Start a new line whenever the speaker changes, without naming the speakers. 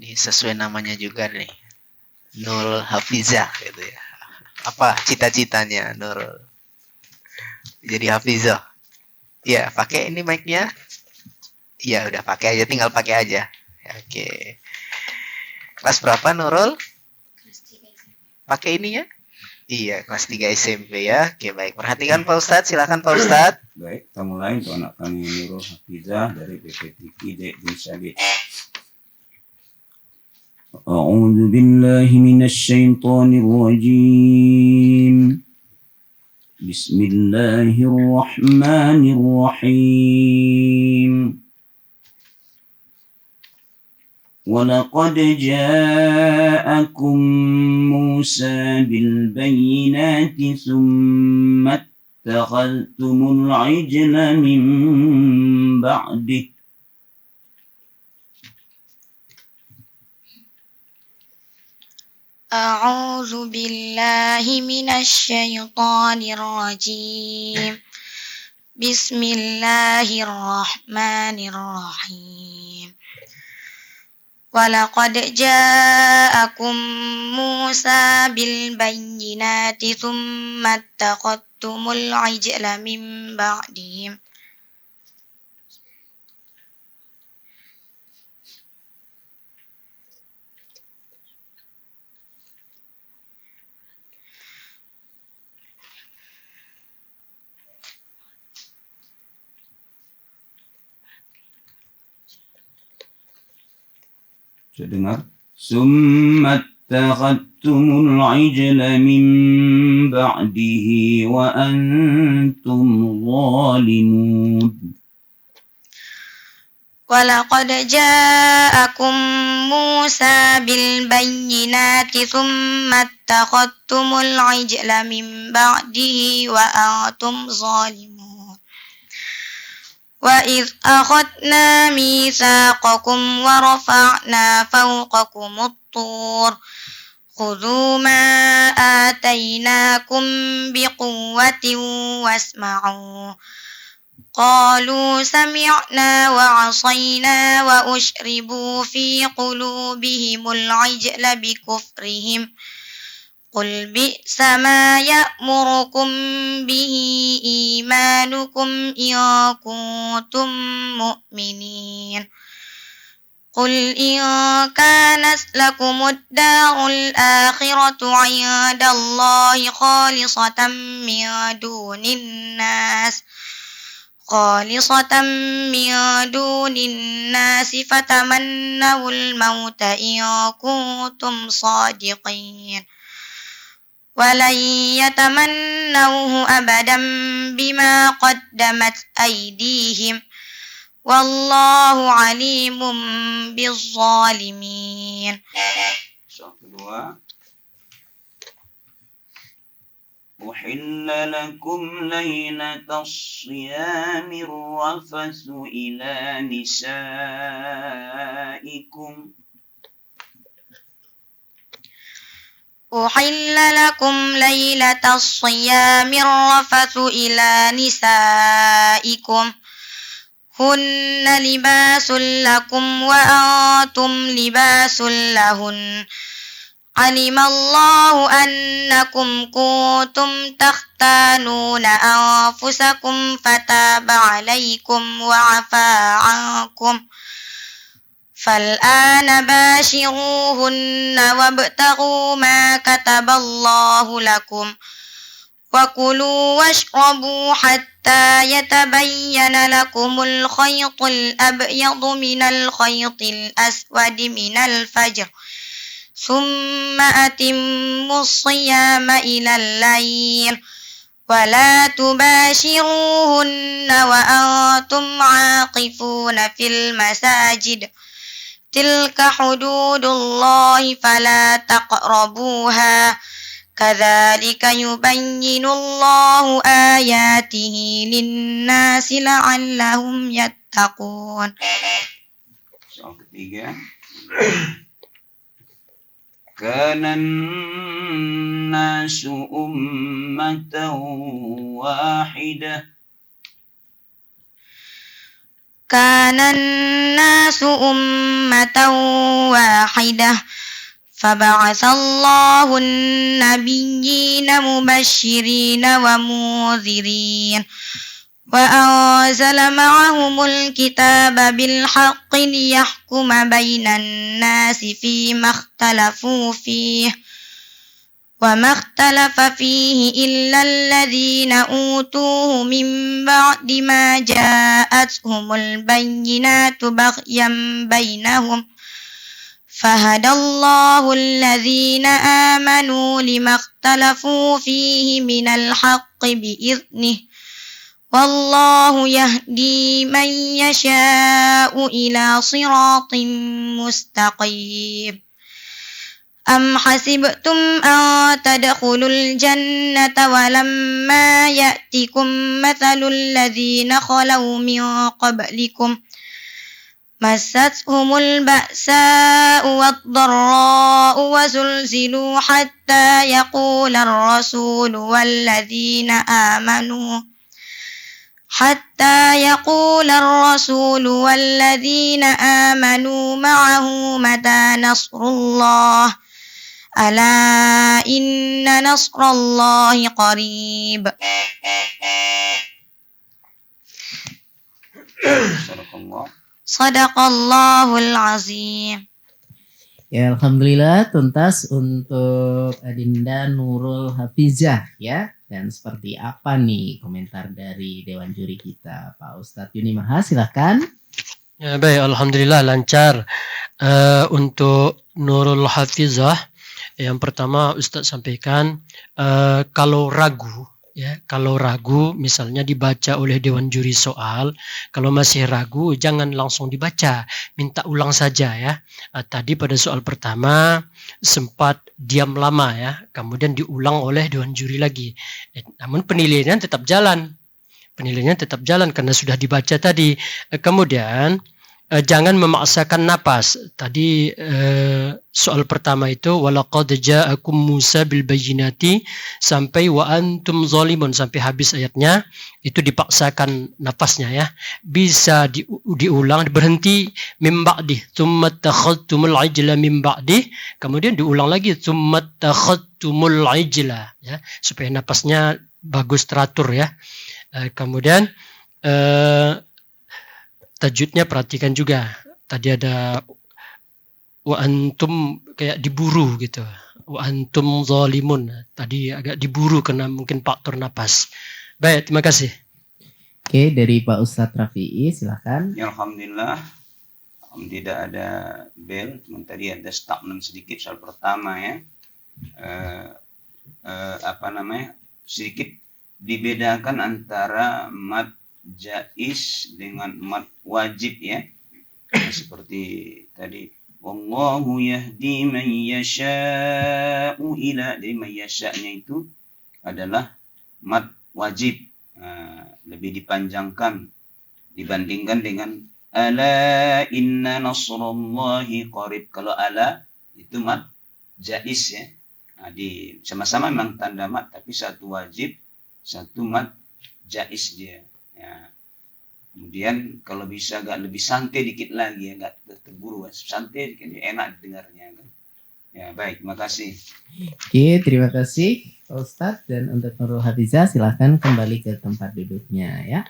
Ini sesuai namanya juga nih. Nurul Hafizah gitu ya. Apa cita-citanya Nurul? Jadi Hafizah. Ya, pakai ini mic-nya. Ya, udah pakai aja, tinggal pakai aja. Oke. Kelas berapa Nurul? Pakai ininya? Iya, kelas 3 SMP ya. Oke, baik. Perhatikan Pak Ustadz, silakan Pak Ustadz.
Baik, kita mulai untuk anak kami Nurul Hafizah dari PPTQ Dek Syadid. A'udzu billahi minasyaitonir rajim. Bismillahirrahmanirrahim. ولقد جاءكم موسى بالبينات ثم اتخذتم العجل من بعده
أعوذ بالله من الشيطان الرجيم بسم الله الرحمن الرحيم ولقد جاءكم موسى بالبينات ثم اتخذتم العجل من بعدهم
Saya dengar. Summa attakhadtumul ijla min ba'dihi wa antum zalimun.
ولقد جاءكم موسى بالبينات ثم اتخذتم العجل من بعده وأنتم ظالمون وإذ أخذنا ميثاقكم ورفعنا فوقكم الطور خذوا ما آتيناكم بقوة واسمعوا قالوا سمعنا وعصينا وأشربوا في قلوبهم العجل بكفرهم قل بئس ما يأمركم به إيمانكم إن كنتم مؤمنين قل إن كانت لكم الدار الآخرة عند الله خالصة من دون الناس فتمنوا الموت إن كنتم صادقين ولن يتمنوه أبدا بما قدمت أيديهم والله عليم بالظالمين.
أحل لكم ليلة الصيام الرفث إلى نسائكم
أحل لكم ليلة الصيام الرفث إلى نسائكم هن لباس لكم وأنتم لباس لهن علم الله أنكم كنتم تختانون أنفسكم فتاب عليكم وعفى عنكم فالآن باشروهن وابتغوا ما كتب الله لكم وكلوا واشربوا حتى يتبين لكم الخيط الأبيض من الخيط الأسود من الفجر ثم أتموا الصيام إلى الليل ولا تباشروهن وأنتم عاقفون في المساجد تلك حدود الله فلا تقربوها كذلك يبين الله آياته للناس لعلهم يتقون.
Soal ketiga. كان الناس أمة واحدة
كان الناس الناس أمة واحدة فبعث الله النبيين مبشرين ومنذرين وأنزل معهم الكتاب بالحق ليحكم بين الناس فيما اختلفوا فيه وما اختلف فيه إلا الذين أوتوه من بعد ما جاءتهم البينات بغيا بينهم فهدى الله الذين آمنوا لما اختلفوا فيه من الحق بإذنه والله يهدي من يشاء إلى صراط مستقيم أم حسبتم أن تدخلوا الجنة ولما يأتكم مثل الذين خلوا من قبلكم مستهم البأساء والضراء وزلزلوا حتى يقول الرسول والذين آمنوا معه متى نصر الله ألا إن نصر الله قريب. Sadaqallahul azim.
Ya, alhamdulillah tuntas untuk Adinda Nurul Hafizah ya. Dan seperti apa nih komentar dari Dewan Juri kita, Pak Ustadz Yuni Maha, silakan.
Ya, baik, alhamdulillah lancar. Untuk Nurul Hafizah, yang pertama Ustadz sampaikan kalau ragu misalnya dibaca oleh Dewan Juri soal, kalau masih ragu jangan langsung dibaca, minta ulang saja ya. Tadi pada soal pertama sempat diam lama ya, kemudian diulang oleh Dewan Juri lagi. Namun penilaiannya tetap jalan karena sudah dibaca tadi. Kemudian jangan memaksakan napas. Tadi soal pertama itu walaqad ja'akum Musa bil bayyinati sampai wa antum zalimun, sampai habis ayatnya itu dipaksakan napasnya ya. Bisa diulang, berhenti mim ba'di tsumma takhadtumul ijla mim ba'di, kemudian diulang lagi tsumma takhadtumul ijla ya, supaya napasnya bagus teratur ya. Kemudian tajwidnya perhatikan juga. Tadi ada wa antum kayak diburu gitu. Wa antum zalimun. Tadi agak diburu karena mungkin faktor napas. Baik, terima kasih.
Oke, dari Pak Ustadz Rafi'i silakan.
Ya, alhamdulillah. Tidak ada bel, cuma tadi ada stagnan sedikit soal pertama ya. Sedikit dibedakan antara mad jaiz dengan mad wajib ya. Seperti tadi wallahu yahdi man yasha'u ila, dari man yasha'nya itu adalah mad wajib, lebih dipanjangkan dibandingkan dengan ala inna nasrullahi qarib. Kalau ala itu mad jaiz ya. Di sama-sama memang tanda mad, tapi satu wajib, satu mad jaiz dia. Ya. Kemudian kalau bisa agak lebih santai dikit lagi ya, enggak terburu, santai dikit, enak dengarnya kan. Ya, baik, terima kasih.
Oke, terima kasih Pak Ustadz. Dan untuk Nurul Hafizah silakan kembali ke tempat duduknya ya.